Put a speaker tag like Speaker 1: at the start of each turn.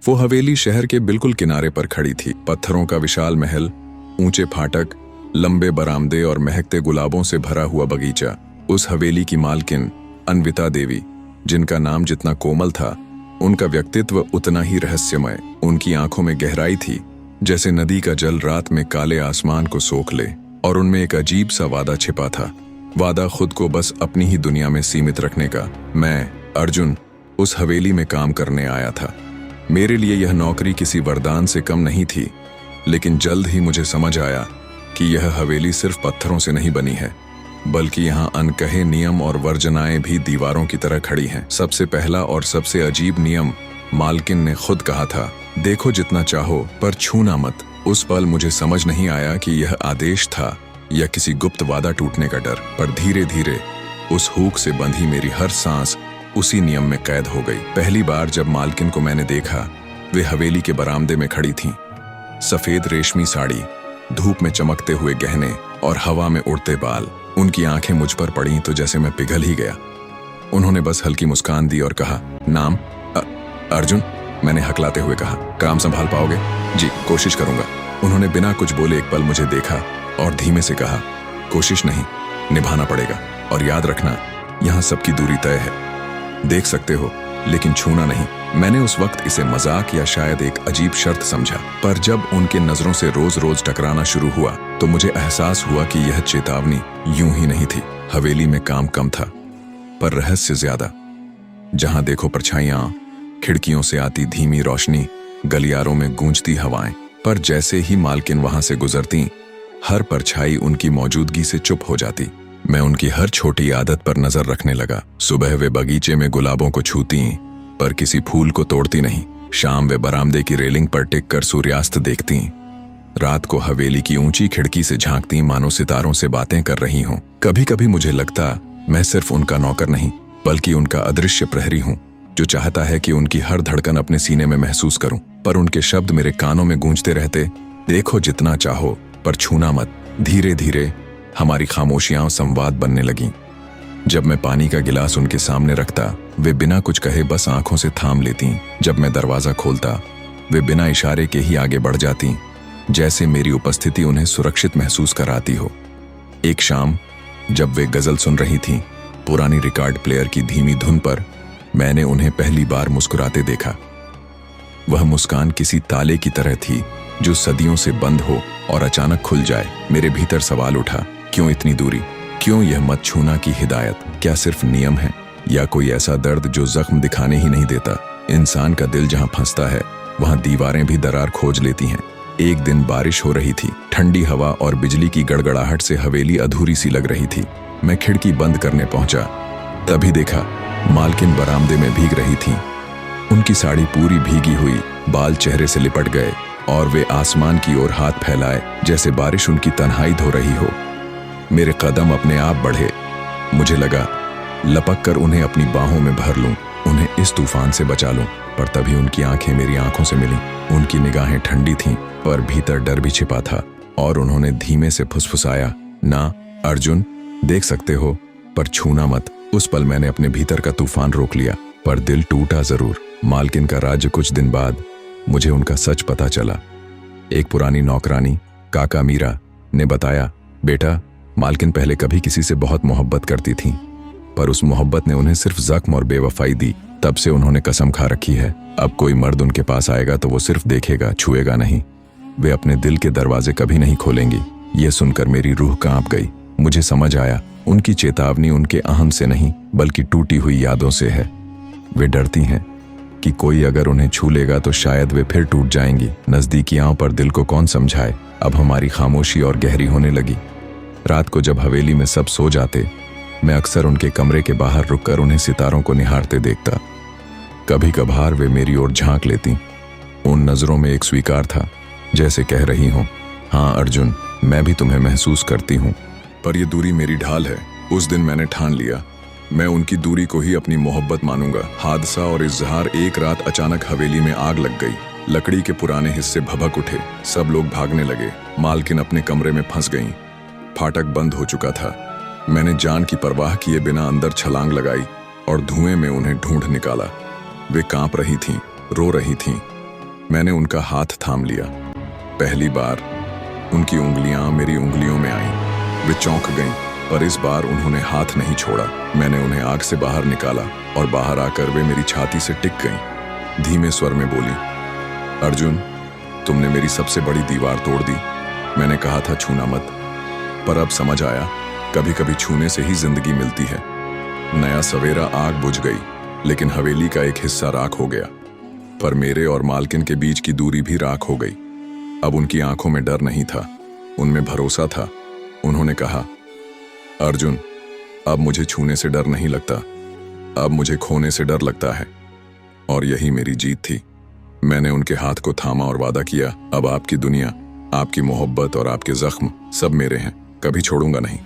Speaker 1: वो हवेली शहर के बिल्कुल किनारे पर खड़ी थी। पत्थरों का विशाल महल, ऊंचे फाटक, लंबे बरामदे और महकते गुलाबों से भरा हुआ बगीचा। उस हवेली की मालकिन अन्विता देवी, जिनका नाम जितना कोमल था, उनका व्यक्तित्व उतना ही रहस्यमय। उनकी आंखों में गहराई थी, जैसे नदी का जल रात में काले आसमान को सोख ले, और उनमें एक अजीब सा वादा छिपा था। वादा खुद को बस अपनी ही दुनिया में सीमित रखने का। मैं, अर्जुन, उस हवेली में काम करने आया था। मेरे लिए यह नौकरी किसी वरदान से कम नहीं थी, लेकिन जल्द ही मुझे समझ आया कि यह हवेली सिर्फ पत्थरों से नहीं बनी है, बल्कि यहाँ अनकहे नियम और वर्जनाएं भी दीवारों की तरह खड़ी हैं। सबसे पहला और सबसे अजीब नियम मालकिन ने खुद कहा था, देखो जितना चाहो पर छूना मत। उस पल मुझे समझ नहीं आया कि यह आदेश था या किसी गुप्त वादा टूटने का डर, पर धीरे धीरे उस हुक से बंधी मेरी हर सांस उसी नियम में कैद हो गई। पहली बार जब मालकिन को मैंने देखा, वे हवेली के बरामदे में खड़ी थीं। सफेद रेशमी साड़ी, धूप में चमकते हुए गहने और हवा में उड़ते बाल। उनकी आंखें मुझ पर पड़ी तो जैसे मैं पिघल ही गया। उन्होंने बस हल्की मुस्कान दी और कहा, नाम? अर्जुन, मैंने हकलाते हुए कहा। काम संभाल पाओगे? जी, कोशिश करूंगा। उन्होंने बिना कुछ बोले एक पल मुझे देखा और धीमे से कहा, कोशिश नहीं, निभाना पड़ेगा। और याद रखना, यहाँ सबकी दूरी तय है। देख सकते हो, लेकिन छूना नहीं। मैंने उस वक्त इसे मजाक या शायद एक अजीब शर्त समझा, पर जब उनके नजरों से रोज रोज टकराना शुरू हुआ तो मुझे एहसास हुआ कि यह चेतावनी यूं ही नहीं थी। हवेली में काम कम था, पर रहस्य ज्यादा। जहां देखो परछाइयां, खिड़कियों से आती धीमी रोशनी, गलियारों में गूंजती हवाएं। पर जैसे ही मालकिन वहां से गुजरती, हर परछाई उनकी मौजूदगी से चुप हो जाती। मैं उनकी हर छोटी आदत पर नजर रखने लगा। सुबह वे बगीचे में गुलाबों को छूती, पर किसी फूल को तोड़ती नहीं। शाम वे बरामदे की रेलिंग पर टिककर सूर्यास्त देखती। रात को हवेली की ऊंची खिड़की से झांकती, मानो सितारों से बातें कर रही हों। कभी कभी मुझे लगता मैं सिर्फ उनका नौकर नहीं, बल्कि उनका अदृश्य प्रहरी हूं, जो चाहता है कि उनकी हर धड़कन अपने सीने में महसूस करूं। पर उनके शब्द मेरे कानों में गूंजते रहते, देखो जितना चाहो पर छूना मत। धीरे धीरे हमारी खामोशियां संवाद बनने लगीं। जब मैं पानी का गिलास उनके सामने रखता, वे बिना कुछ कहे बस आंखों से थाम लेती। जब मैं दरवाजा खोलता, वे बिना इशारे के ही आगे बढ़ जाती, जैसे मेरी उपस्थिति उन्हें सुरक्षित महसूस कराती हो। एक शाम जब वे गजल सुन रही थीं, पुरानी रिकॉर्ड प्लेयर की धीमी धुन पर, मैंने उन्हें पहली बार मुस्कुराते देखा। वह मुस्कान किसी ताले की तरह थी, जो सदियों से बंद हो और अचानक खुल जाए। मेरे भीतर सवाल उठा, क्यों इतनी दूरी? क्यों यह मत छूना की हिदायत? क्या सिर्फ नियम है, या कोई ऐसा दर्द जो जख्म दिखाने ही नहीं देता? इंसान का दिल जहां फंसता है, वहां दीवारें भी दरार खोज लेती हैं। एक दिन बारिश हो रही थी। ठंडी हवा और बिजली की गड़गड़ाहट से हवेली अधूरी सी लग रही थी। मैं खिड़की बंद करने पहुंचा, तभी देखा मालकिन बरामदे में भीग रही थी। उनकी साड़ी पूरी भीगी हुई, बाल चेहरे से लिपट गए, और वे आसमान की ओर हाथ फैलाए, जैसे बारिश उनकी तन्हाई धो रही हो। मेरे कदम अपने आप बढ़े। मुझे लगा लपक कर उन्हें अपनी बाहों में भर लूं, उन्हें इस तूफान से बचा लूं। पर तभी उनकी आंखें मेरी आंखों से मिलीं। उनकी निगाहें ठंडी थीं, पर भीतर डर भी छिपा था। और उन्होंने धीमे से फुसफुसाया, ना अर्जुन, देख सकते हो पर छूना मत। उस पल मैंने अपने भीतर का तूफान रोक लिया, पर दिल टूटा जरूर। मालकिन का राज्य कुछ दिन बाद मुझे उनका सच पता चला। एक पुरानी नौकरानी, काका मीरा, ने बताया, बेटा, मालकिन पहले कभी किसी से बहुत मोहब्बत करती थीं, पर उस मोहब्बत ने उन्हें सिर्फ जख्म और बेवफाई दी। तब से उन्होंने कसम खा रखी है, अब कोई मर्द उनके पास आएगा तो वो सिर्फ देखेगा, छुएगा नहीं। वे अपने दिल के दरवाजे कभी नहीं खोलेंगी। ये सुनकर मेरी रूह कांप गई। मुझे समझ आया, उनकी चेतावनी उनके अहम से नहीं, बल्कि टूटी हुई यादों से है। वे डरती हैं कि कोई अगर उन्हें छू लेगा तो शायद वे फिर टूट जाएंगी। नजदीकियां पर दिल को कौन समझाए। अब हमारी खामोशी और गहरी होने लगी। रात को जब हवेली में सब सो जाते, मैं अक्सर उनके कमरे के बाहर रुककर उन्हें सितारों को निहारते देखता। कभी कभार वे मेरी ओर झांक लेती। उन नजरों में एक स्वीकार था, जैसे कह रही हूं, हाँ अर्जुन, मैं भी तुम्हें महसूस करती हूं। पर यह दूरी मेरी ढाल है। उस दिन मैंने ठान लिया, मैं उनकी दूरी को ही अपनी मोहब्बत मानूंगा। हादसा और इजहार। एक रात अचानक हवेली में आग लग गई। लकड़ी के पुराने हिस्से भभक उठे। सब लोग भागने लगे। मालकिन अपने कमरे में फंस गईं। फाटक बंद हो चुका था। मैंने जान की परवाह किए बिना अंदर छलांग लगाई और धुएं में उन्हें ढूंढ निकाला। वे कांप रही थीं, रो रही थीं, मैंने उनका हाथ थाम लिया। पहली बार उनकी उंगलियां मेरी उंगलियों में आईं। वे चौंक गईं, पर इस बार उन्होंने हाथ नहीं छोड़ा। मैंने उन्हें आग से बाहर निकाला और बाहर आकर वे मेरी छाती से टिक गईं। धीमे स्वर में बोली, अर्जुन, तुमने मेरी सबसे बड़ी दीवार तोड़ दी। मैंने कहा था छूना मत, पर अब समझ आया, कभी कभी छूने से ही जिंदगी मिलती है। नया सवेरा, आग बुझ गई, लेकिन हवेली का एक हिस्सा राख हो गया। पर मेरे और मालकिन के बीच की दूरी भी राख हो गई। अब उनकी आंखों में डर नहीं था, उनमें भरोसा था। उन्होंने कहा, अर्जुन, अब मुझे छूने से डर नहीं लगता, अब मुझे खोने से डर लगता है। और यही मेरी जीत थी। मैंने उनके हाथ को थामा और वादा किया, अब आपकी दुनिया, आपकी मोहब्बत और आपके जख्म सब मेरे हैं, कभी छोड़ूंगा नहीं।